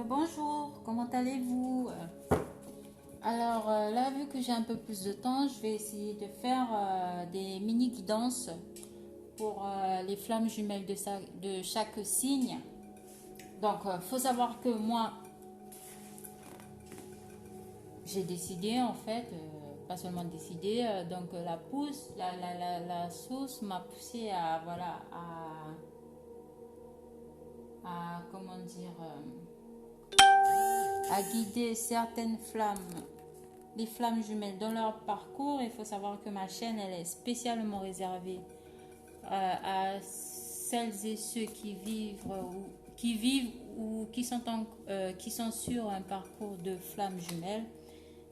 Bonjour, comment allez-vous? Alors là, vu que j'ai un peu plus de temps, je vais essayer de faire des mini guidances pour les flammes jumelles de chaque signe. Donc, faut savoir que moi, j'ai décidé en fait, pas seulement décidé, la source m'a poussé à, voilà, comment dire, à guider certaines flammes, les flammes jumelles dans leur parcours. Il faut savoir que ma chaîne, elle est spécialement réservée à celles et ceux qui sont sur un parcours de flammes jumelles.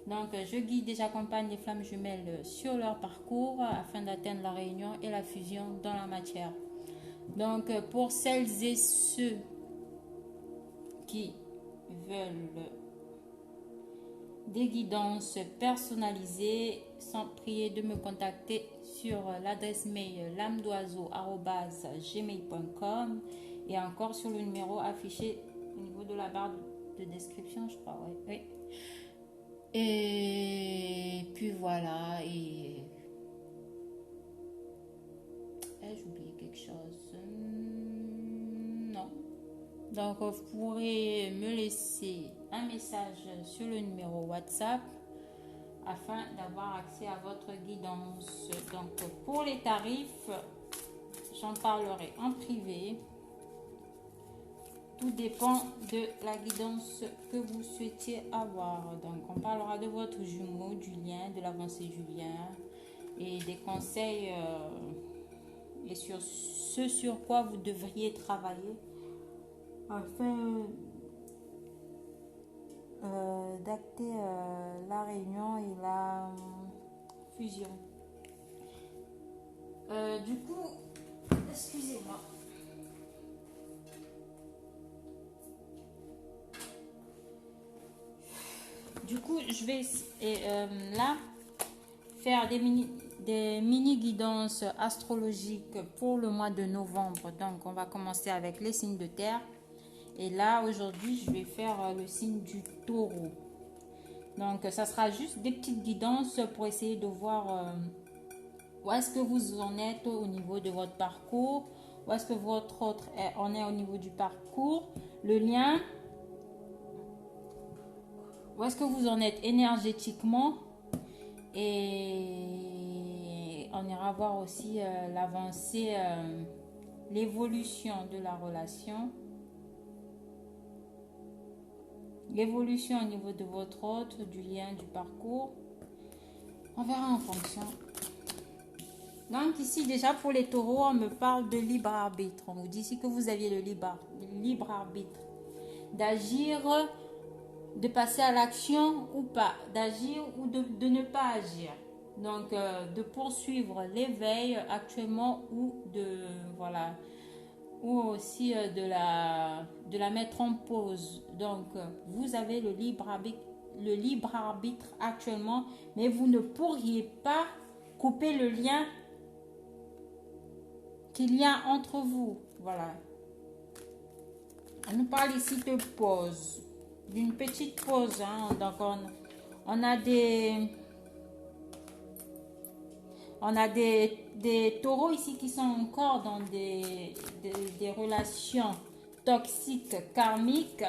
Donc, je guide et j'accompagne les flammes jumelles sur leur parcours afin d'atteindre la réunion et la fusion dans la matière. Donc, pour celles et ceux qui veulent des guidances personnalisées, sans prier de me contacter sur l'adresse mail lamedoiseau@gmail.com et encore sur le numéro affiché au niveau de la barre de description, je crois. Oui. Et puis voilà. J'ai oublié quelque chose. Non. Donc, vous pourrez me laisser un message sur le numéro WhatsApp afin d'avoir accès à votre guidance. Donc, pour les tarifs, j'en parlerai en privé. Tout dépend de la guidance que vous souhaitiez avoir. Donc, on parlera de votre jumeau, du lien, de l'avancée du lien et des conseils et sur ce sur quoi vous devriez travailler afin d'acter la réunion et la fusion. Du coup, excusez-moi. Du coup, je vais là faire des mini guidances astrologiques pour le mois de novembre. Donc, on va commencer avec les signes de terre. Et là, aujourd'hui, je vais faire le signe du taureau. Donc, ça sera juste des petites guidances pour essayer de voir où est-ce que vous en êtes au niveau de votre parcours, où est-ce que votre autre en est au niveau du parcours, le lien, où est-ce que vous en êtes énergétiquement, et on ira voir aussi l'avancée, l'évolution de la relation, l'évolution au niveau de votre autre, du lien, du parcours. On verra en fonction. Donc ici déjà pour les taureaux, on me parle de libre arbitre. On vous dit ici que vous aviez le libre arbitre d'agir, de passer à l'action ou pas, d'agir ou de ne pas agir. Donc de poursuivre l'éveil actuellement ou de voilà, ou aussi de la mettre en pause. Donc vous avez le libre arbitre actuellement, mais vous ne pourriez pas couper le lien qu'il y a entre vous. Voilà. On nous parle ici de pause, d'une petite pause. Donc on a des taureaux ici qui sont encore dans des relations toxiques, karmiques,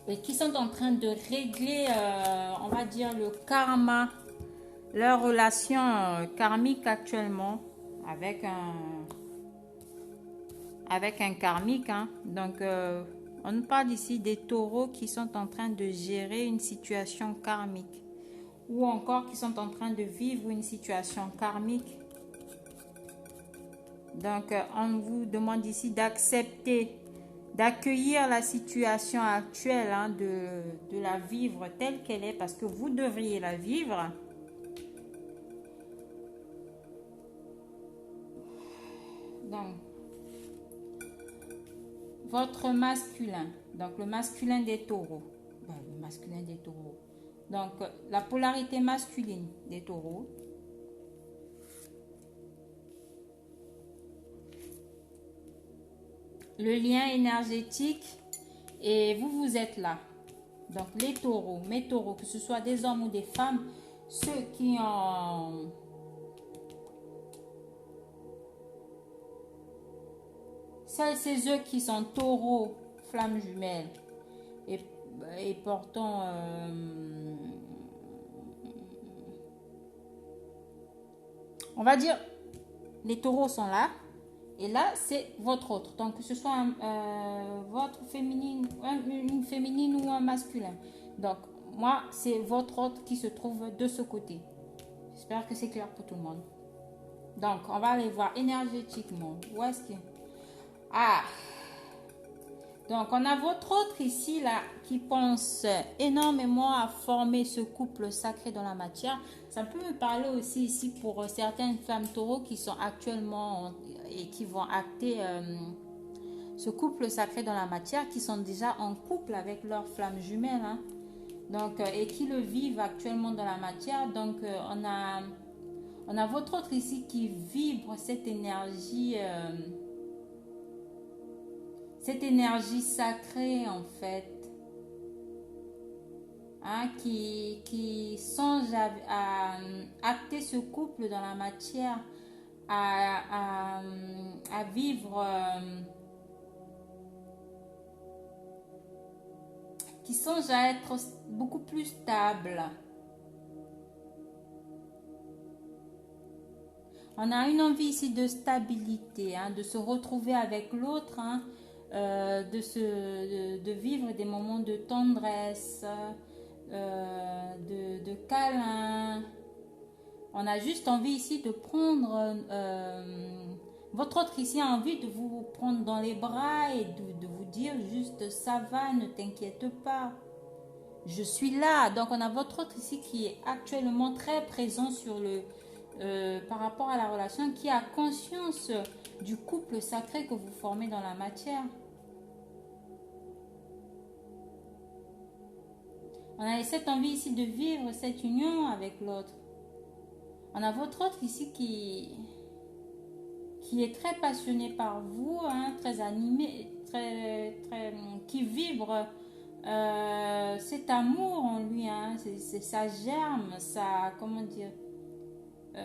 et qui sont en train de régler, on va dire, le karma, leur relation karmique actuellement avec un karmique. Donc, on nous parle ici des taureaux qui sont en train de gérer une situation karmique ou encore qui sont en train de vivre une situation karmique. Donc, on vous demande ici d'accepter, d'accueillir la situation actuelle, de la vivre telle qu'elle est, parce que vous devriez la vivre. Donc, votre masculin, donc le masculin des taureaux, le masculin des taureaux, donc la polarité masculine des taureaux, le lien énergétique et vous êtes là. Donc les taureaux, mes taureaux, que ce soit des hommes ou des femmes, ceux qui ont... C'est eux qui sont taureaux, flammes jumelles et portant... on va dire, les taureaux sont là. Et là, c'est votre autre. Donc, que ce soit votre féminine, une féminine ou un masculin. Donc, moi, c'est votre autre qui se trouve de ce côté. J'espère que c'est clair pour tout le monde. Donc, on va aller voir énergétiquement. Où est-ce qu'il... Ah! Donc, on a votre autre ici, là, qui pense énormément à former ce couple sacré dans la matière. Ça peut me parler aussi ici pour certaines femmes taureaux qui sont actuellement et qui vont acter ce couple sacré dans la matière, qui sont déjà en couple avec leur flamme jumelle, hein. Donc, et qui le vivent actuellement dans la matière. Donc, on a votre autre ici qui vibre cette énergie sacrée en fait, hein, qui songe à acter ce couple dans la matière, à vivre, qui songe à être beaucoup plus stable. On a une envie ici de stabilité, hein, de se retrouver avec l'autre, hein, de vivre des moments de tendresse, de câlin. On a juste envie ici de prendre... votre autre ici a envie de vous prendre dans les bras et de vous dire juste ça va, ne t'inquiète pas. Je suis là. Donc on a votre autre ici qui est actuellement très présent sur par rapport à la relation, qui a conscience du couple sacré que vous formez dans la matière. On a cette envie ici de vivre cette union avec l'autre. On a votre autre ici qui est très passionné par vous, hein, très animé, qui vibre cet amour en lui, hein, ça germe, ça, comment dire,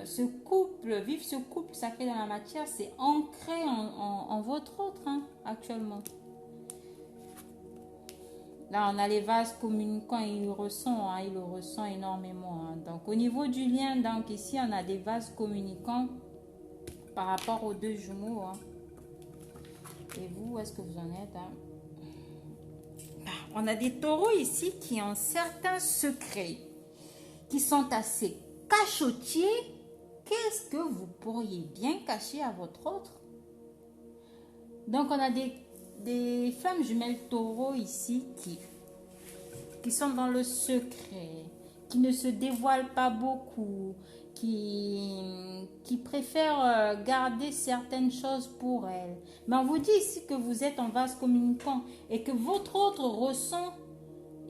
ce couple, vivre ce couple sacré dans la matière, c'est ancré en votre autre, hein, actuellement. Là, on a les vases communicants, il le ressent énormément, hein. Donc, au niveau du lien, donc ici, on a des vases communicants par rapport aux deux jumeaux, hein. Et vous, où est-ce que vous en êtes, hein? On a des taureaux ici qui ont certains secrets, qui sont assez cachotiers. Qu'est-ce que vous pourriez bien cacher à votre autre? Donc, on a des flammes jumelles taureaux ici qui sont dans le secret, qui ne se dévoilent pas beaucoup, qui préfèrent garder certaines choses pour elles. Mais on vous dit ici que vous êtes en vase communicant et que votre autre ressent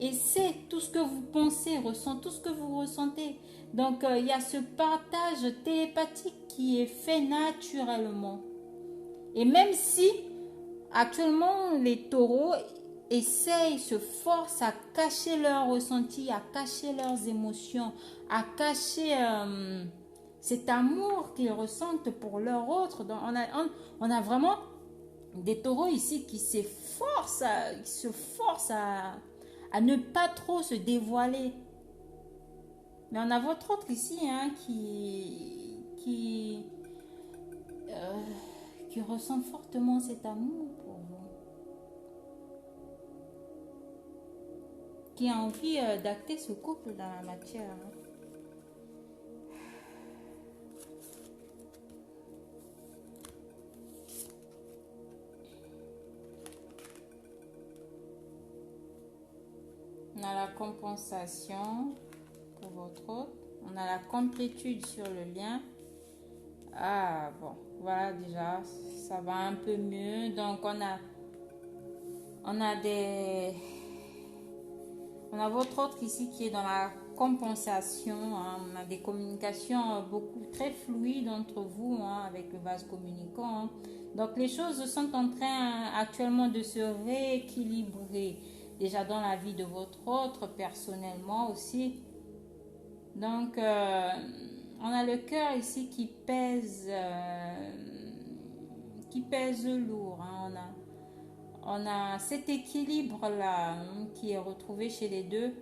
et sait tout ce que vous pensez, ressent tout ce que vous ressentez. Donc, il y a ce partage télépathique qui est fait naturellement. Et même si, actuellement, les taureaux se forcent à cacher leurs ressentis, à cacher leurs émotions, à cacher cet amour qu'ils ressentent pour leur autre. Donc, on a vraiment des taureaux ici qui se forcent à ne pas trop se dévoiler. Mais on a votre autre ici, hein, qui ressent fortement cet amour pour vous, qui a envie d'acter ce couple dans la matière, hein. On a la compensation pour votre autre. On a la complétude sur le lien. Ah bon, voilà, déjà ça va un peu mieux. Donc on a votre autre ici qui est dans la compensation, hein. On a des communications beaucoup très fluides entre vous, hein, avec le vase communicant, hein. Donc les choses sont en train actuellement de se rééquilibrer. Déjà dans la vie de votre autre, personnellement aussi. Donc on a le cœur ici qui pèse lourd, hein. On a cet équilibre-là, hein, qui est retrouvé chez les deux.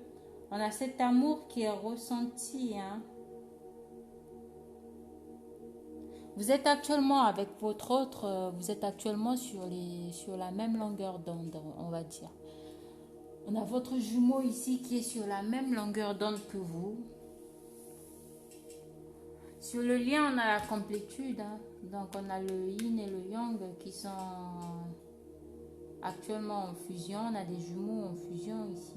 On a cet amour qui est ressenti, hein. Vous êtes actuellement avec votre autre, vous êtes actuellement sur la même longueur d'onde, on va dire. On a votre jumeau ici qui est sur la même longueur d'onde que vous. Sur le lien, on a la complétude, hein. Donc on a le yin et le yang qui sont actuellement en fusion. On a des jumeaux en fusion ici,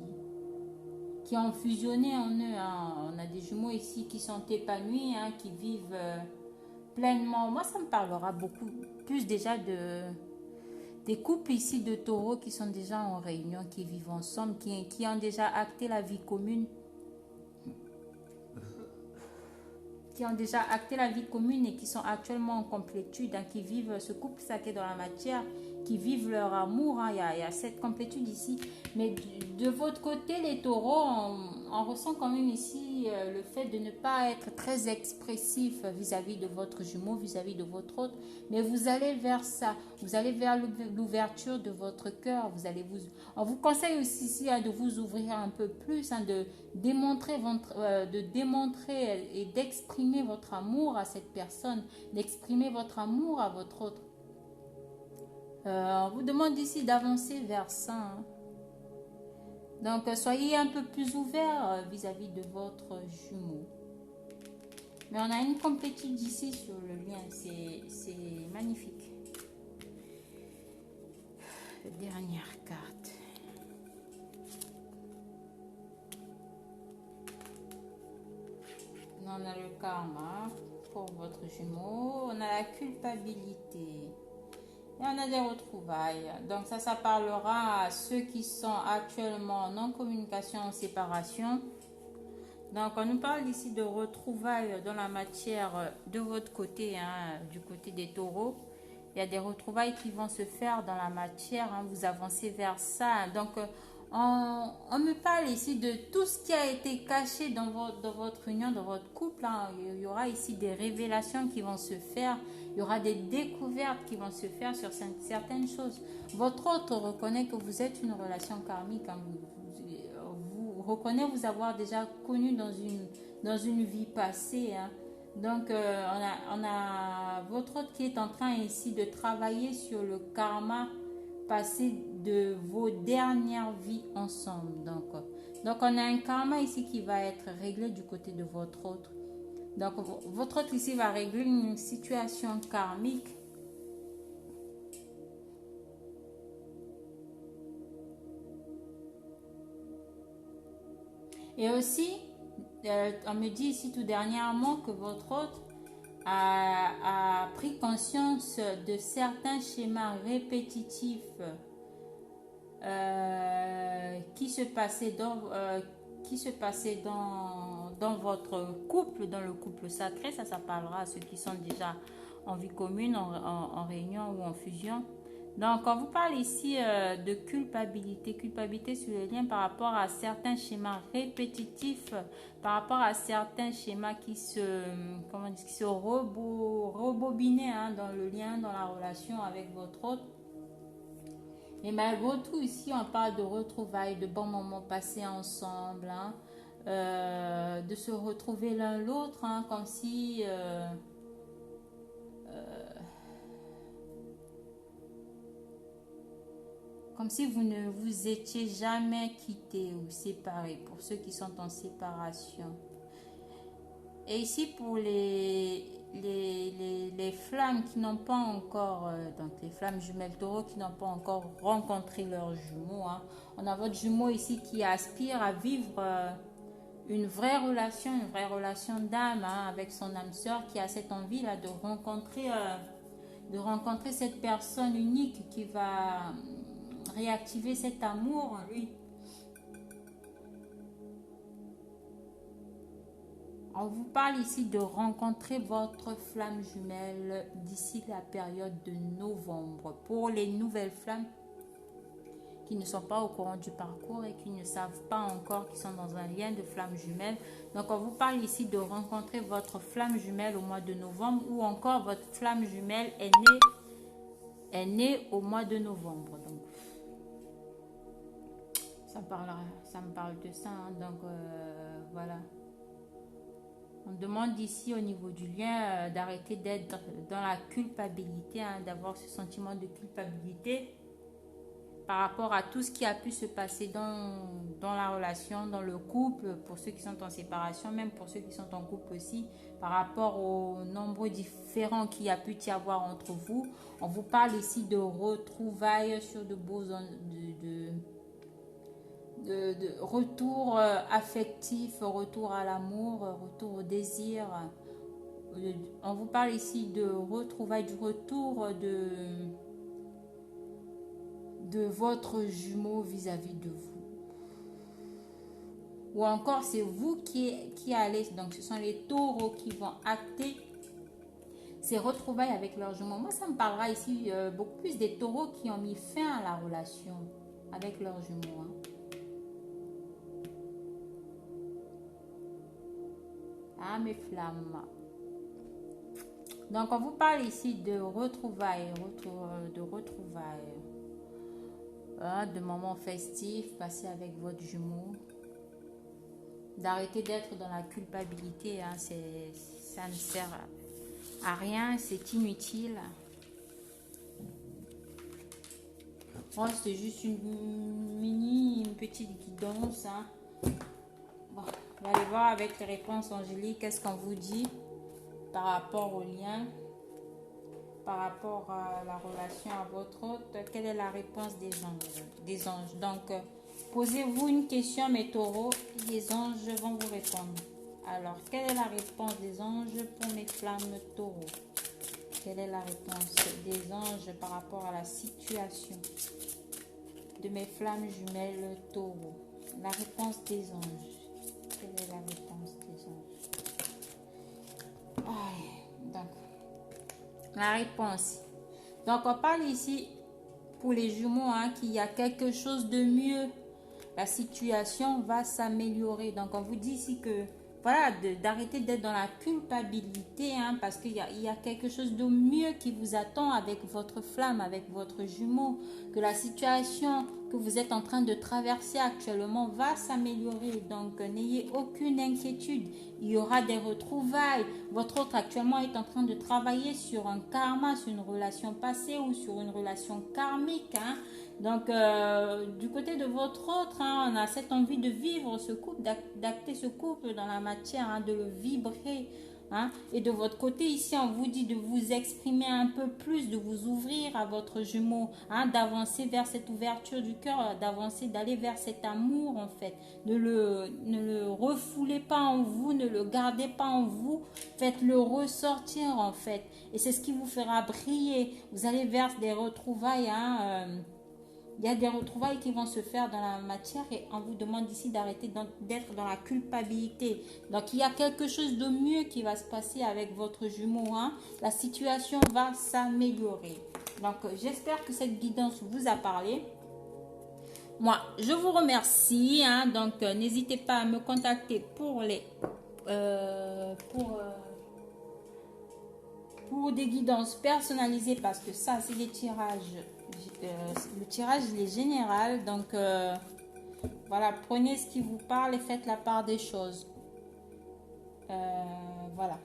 qui ont fusionné en eux, hein. On a des jumeaux ici qui sont épanouis, hein, qui vivent pleinement. Moi, ça me parlera beaucoup plus déjà des couples ici de taureaux qui sont déjà en réunion, qui vivent ensemble, qui ont déjà acté la vie commune. Qui ont déjà acté la vie commune et qui sont actuellement en complétude, hein, qui vivent ce couple sacré dans la matière, qui vivent leur amour, hein. Il y a cette complétude ici. Mais de votre côté, les taureaux, on ressent quand même ici le fait de ne pas être très expressif vis-à-vis de votre jumeau, vis-à-vis de votre autre. Mais vous allez vers ça, vous allez vers l'ouverture de votre cœur. On vous conseille aussi ici, hein, de vous ouvrir un peu plus, hein, de démontrer et d'exprimer votre amour à cette personne, d'exprimer votre amour à votre autre. On vous demande ici d'avancer vers ça, hein. Donc, soyez un peu plus ouvert vis-à-vis de votre jumeau. Mais on a une complétude ici sur le lien, c'est magnifique. Dernière carte. On a le karma pour votre jumeau. On a la culpabilité. Et on a des retrouvailles. Donc ça parlera à ceux qui sont actuellement en non-communication, en séparation. Donc on nous parle ici de retrouvailles dans la matière de votre côté, hein, du côté des taureaux. Il y a des retrouvailles qui vont se faire dans la matière, hein, vous avancez vers ça. Donc on me parle ici de tout ce qui a été caché dans votre union, dans votre couple, hein. Il y aura ici des révélations qui vont se faire. Il y aura des découvertes qui vont se faire sur certaines choses. Votre autre reconnaît que vous êtes une relation karmique, hein. Vous reconnaît vous avoir déjà connu dans une vie passée, hein. Donc, on a votre autre qui est en train ici de travailler sur le karma passé de vos dernières vies ensemble. Donc, on a un karma ici qui va être réglé du côté de votre autre. Donc, votre autre ici va régler une situation karmique. Et aussi, on me dit ici tout dernièrement que votre autre a pris conscience de certains schémas répétitifs qui se passaient dans votre couple, dans le couple sacré. Ça parlera à ceux qui sont déjà en vie commune, en réunion ou en fusion. Donc, on vous parle ici de culpabilité sur le lien par rapport à certains schémas répétitifs, par rapport à certains schémas qui se rebobinaient, hein, dans le lien, dans la relation avec votre autre. Et malgré tout, ici, on parle de retrouvailles, de bons moments passés ensemble, hein, de se retrouver l'un l'autre, hein, comme si... comme si vous ne vous étiez jamais quittés ou séparés, pour ceux qui sont en séparation. Et ici, pour les flammes qui n'ont pas encore, donc les flammes jumelles taureaux qui n'ont pas encore rencontré leur jumeau, hein, on a votre jumeau ici qui aspire à vivre une vraie relation d'âme, hein, avec son âme sœur, qui a cette envie-là de rencontrer cette personne unique qui va réactiver cet amour en lui. On vous parle ici de rencontrer votre flamme jumelle d'ici la période de novembre. Pour les nouvelles flammes qui ne sont pas au courant du parcours et qui ne savent pas encore qu'ils sont dans un lien de flamme jumelle. Donc, on vous parle ici de rencontrer votre flamme jumelle au mois de novembre ou encore votre flamme jumelle est née au mois de novembre. Donc, ça me parle de ça. Hein. Donc, voilà. On demande ici au niveau du lien d'arrêter d'être dans la culpabilité, hein, d'avoir ce sentiment de culpabilité par rapport à tout ce qui a pu se passer dans la relation, dans le couple, pour ceux qui sont en séparation, même pour ceux qui sont en couple aussi, par rapport aux nombreux différends qu'il y a pu y avoir entre vous. On vous parle ici de retrouvailles sur de beaux de retour affectif, retour à l'amour, retour au désir. On vous parle ici de retrouvailles, du retour de votre jumeau vis-à-vis de vous. Ou encore, c'est vous qui allez, donc ce sont les taureaux qui vont acter ces retrouvailles avec leur jumeau. Moi, ça me parlera ici beaucoup plus des taureaux qui ont mis fin à la relation avec leur jumeau. Hein. Ah, mes flammes. Donc, on vous parle ici de retrouvailles, de moments festifs passés avec votre jumeau. D'arrêter d'être dans la culpabilité, hein, ça ne sert à rien, c'est inutile. Bon, c'est juste une petite guidance. Hein. Bon, on va aller voir avec les réponses angéliques, qu'est-ce qu'on vous dit par rapport au lien, par rapport à la relation à votre hôte. Quelle est la réponse des anges? Donc, posez-vous une question, mes taureaux, les anges vont vous répondre. Alors, quelle est la réponse des anges pour mes flammes taureaux? Quelle est la réponse des anges par rapport à la situation de mes flammes jumelles taureaux? La réponse des anges. Quelle est la réponse des anges? Donc, la réponse. Donc, on parle ici pour les jumeaux hein, qu'il y a quelque chose de mieux. La situation va s'améliorer. Donc, on vous dit ici que voilà, d'arrêter d'être dans la culpabilité hein, parce qu'il y a quelque chose de mieux qui vous attend avec votre flamme, avec votre jumeau, que la situation que vous êtes en train de traverser actuellement va s'améliorer. Donc, n'ayez aucune inquiétude. Il y aura des retrouvailles. Votre autre actuellement est en train de travailler sur un karma, sur une relation passée ou sur une relation karmique. Hein. Donc, du côté de votre autre, hein, on a cette envie de vivre ce couple, d'acter ce couple dans la matière, hein, de le vibrer. Hein. Et de votre côté, ici, on vous dit de vous exprimer un peu plus, de vous ouvrir à votre jumeau, hein, d'avancer vers cette ouverture du cœur, d'avancer, d'aller vers cet amour, en fait. Ne le refoulez pas en vous, ne le gardez pas en vous, faites-le ressortir, en fait. Et c'est ce qui vous fera briller. Vous allez vers des retrouvailles, hein, il y a des retrouvailles qui vont se faire dans la matière et on vous demande ici d'arrêter d'être dans la culpabilité. Donc, il y a quelque chose de mieux qui va se passer avec votre jumeau. Hein. La situation va s'améliorer. Donc, j'espère que cette guidance vous a parlé. Moi, je vous remercie. Hein. Donc, n'hésitez pas à me contacter pour des guidances personnalisées parce que ça, c'est des tirages. Le tirage, il est général. Donc, voilà, prenez ce qui vous parle et faites la part des choses. Voilà.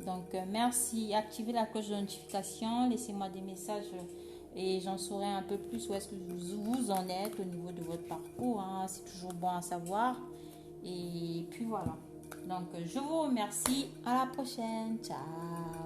Donc, merci. Activez la cloche de notification. Laissez-moi des messages et j'en saurai un peu plus où est-ce que vous en êtes au niveau de votre parcours. Hein. C'est toujours bon à savoir. Et puis, voilà. Donc, je vous remercie. À la prochaine. Ciao.